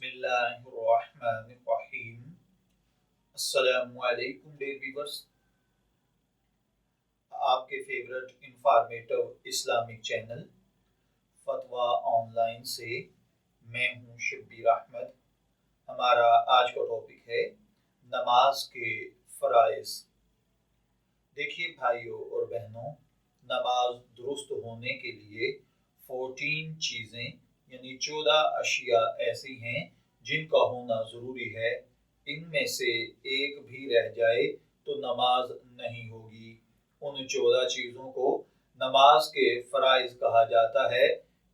बिस्मिल्लाहिर्रहमानिर्रहीम। अस्सलामु अलैकुम डियर व्यूअर्स। आपके फेवरेट इंफॉर्मेटिव इस्लामिक चैनल फतवा ऑनलाइन से मैं हूँ शब्बीर अहमद। हमारा आज का टॉपिक है नमाज के फ़राइज़। देखिए भाइयों और बहनों, नमाज दुरुस्त होने के लिए 14 चीज़ें यानी 14 अशिया ऐसी हैं जिनका होना ज़रूरी है। इनमें से एक भी रह जाए तो नमाज नहीं होगी। उन 14 चीज़ों को नमाज के फ़राइज़ कहा जाता है।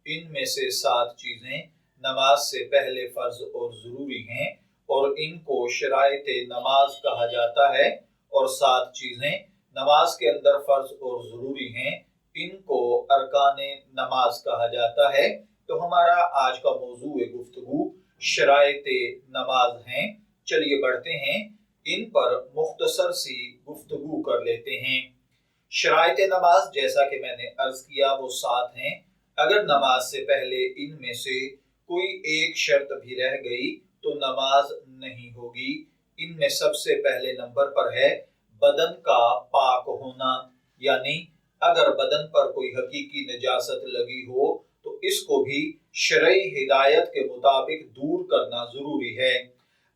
इनमें से 7 चीज़ें नमाज से पहले फ़र्ज़ और ज़रूरी हैं और इनको शराइते नमाज कहा जाता है, और 7 चीज़ें नमाज के अंदर फ़र्ज़ और ज़रूरी हैं, इनको अरकाने नमाज कहा जाता है। तो हमारा आज का मौजू गुफ्तगू शराइते नमाज हैं। चलिए बढ़ते हैं, इन पर मुख्तसर सी गुफ्तगू कर लेते हैं। शराइते नमाज जैसा कि मैंने अर्ज किया वो 7 हैं। अगर नमाज से पहले इनमें से कोई एक शर्त भी रह गई तो नमाज नहीं होगी। इनमें सबसे पहले नंबर पर है बदन का पाक होना, यानी अगर बदन पर कोई हकीकी नजासत लगी हो तो इसको भी शरई हिदायत के मुताबिक दूर करना जरूरी है।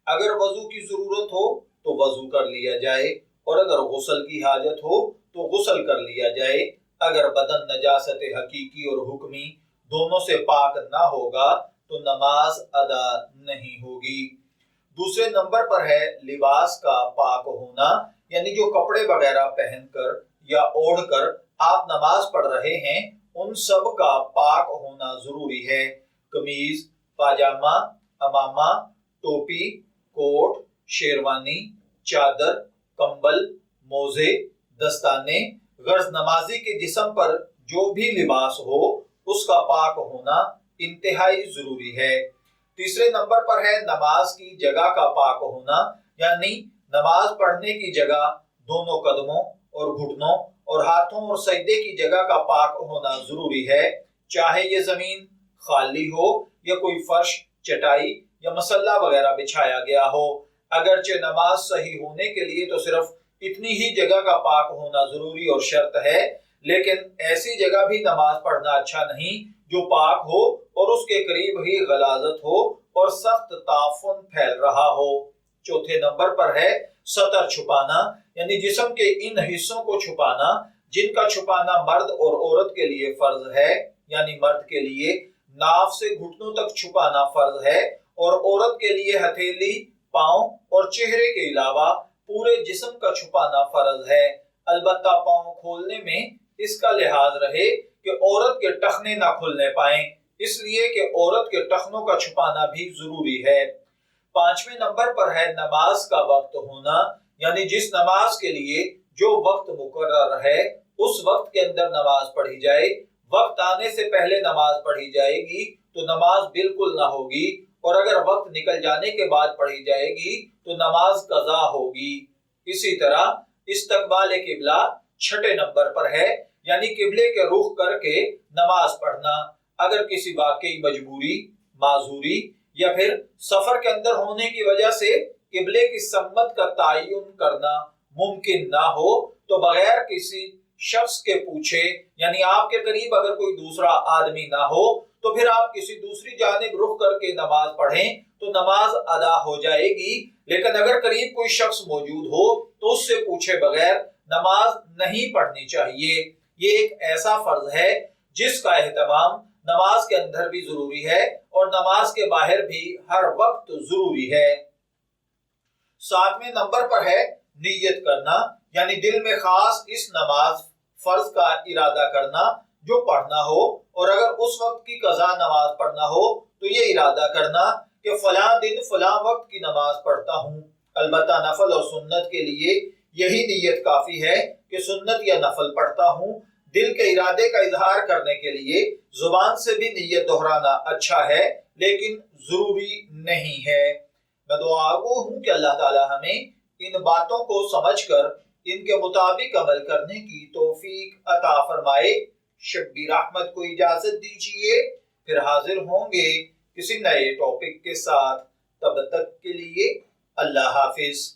अगर वजू की जरूरत हो तो वजू कर लिया जाए, और अगर गुस्ल की हाजत हो तो गुस्ल कर लिया जाए। अगर बदन नजासत हकीकी और हुक्मी दोनों से पाक ना होगा तो नमाज अदा नहीं होगी। दूसरे नंबर पर है लिबास का पाक होना, यानी जो कपड़े वगैरह पहनकर या ओढ़कर आप नमाज पढ़ रहे हैं उन सब का पाक होना जरूरी है। कमीज, पाजामा, अमामा, टोपी, कोट, शेरवानी, चादर, कंबल, मोजे, दस्ताने, गर्ज नमाजी के जिस्म पर जो भी लिबास हो उसका पाक होना इंतहाई जरूरी है। तीसरे नंबर पर है नमाज की जगह का पाक होना, यानी नमाज पढ़ने की जगह दोनों कदमों और घुटनों और हाथों और सजदे की जगह का पाक होना जरूरी है। चाहे ये जमीन खाली हो या कोई फर्श, चटाई या मसल्ला वगैरह बिछाया गया हो। अगरचे नमाज सही होने के लिए तो सिर्फ इतनी ही जगह का पाक होना जरूरी और शर्त है, लेकिन ऐसी जगह भी नमाज पढ़ना अच्छा नहीं जो पाक हो और उसके करीब ही गलाजत हो और सख्त ताफुन फैल रहा हो। चौथे नंबर पर है सतर छुपाना, यानी जिस्म के इन हिस्सों को छुपाना जिनका छुपाना मर्द और औरत के लिए फर्ज है। यानी मर्द के लिए नाफ से घुटनों तक छुपाना फर्ज है और औरत के लिए हथेली, पांव और चेहरे के अलावा पूरे जिस्म का छुपाना फर्ज है। अलबत्ता पांव खोलने में इसका लिहाज रहे कि औरत के टखने ना खुलने पाएं, इसलिए कि औरत के टखनों का छुपाना भी जरूरी है। पांचवें नंबर पर है नमाज का वक्त होना, यानी जिस नमाज के लिए जो वक्त मुकर्रर है उस वक्त के अंदर नमाज पढ़ी जाए। वक्त आने से पहले नमाज पढ़ी जाएगी तो नमाज बिल्कुल ना होगी, और अगर वक्त निकल जाने के बाद पढ़ी जाएगी तो नमाज कज़ा होगी। इसी तरह इस्तकबाल किबला 6ठे नंबर पर है, यानी किबले के रुख करके नमाज पढ़ना। अगर किसी वाकई मजबूरी, माजूरी या फिर सफर के अंदर होने की वजह से किबले की सम्मत का तयन करना मुमकिन ना हो तो बगैर किसी शख्स के पूछे, यानी आपके करीब अगर कोई दूसरा आदमी ना हो तो फिर आप किसी दूसरी जानिब रुख करके नमाज पढ़ें तो नमाज अदा हो जाएगी। लेकिन अगर करीब कोई शख्स मौजूद हो तो उससे पूछे बगैर नमाज नहीं पढ़नी चाहिए। ये एक ऐसा फर्ज है जिसका एहतमाम नमाज के अंदर भी जरूरी है और नमाज के बाहर भी हर वक्त जरूरी है। 7वें नंबर पर है नियत करना, यानी दिल में खास इस नमाज फर्ज का इरादा करना जो पढ़ना हो, और अगर उस वक्त की कज़ा नमाज पढ़ना हो तो ये इरादा करना कि फलां दिन फलां वक्त की नमाज पढ़ता हूँ। अलबत्ता नफल और सुन्नत के लिए यही नियत काफी है कि सुन्नत या नफल पढ़ता हूँ। दिल के इरादे का इजहार करने के लिए जुबान से भी नियत दोहराना अच्छा है, लेकिन जरूरी नहीं है। मैं दुआ गो हूँ कि अल्लाह ताला हमें इन बातों को समझकर इनके मुताबिक अमल करने की तौफीक अता फरमाए। शब्बीर अहमद को इजाजत दीजिए, फिर हाजिर होंगे کسی نئے ٹاپک کے ساتھ، تب تک کے لیے اللہ حافظ۔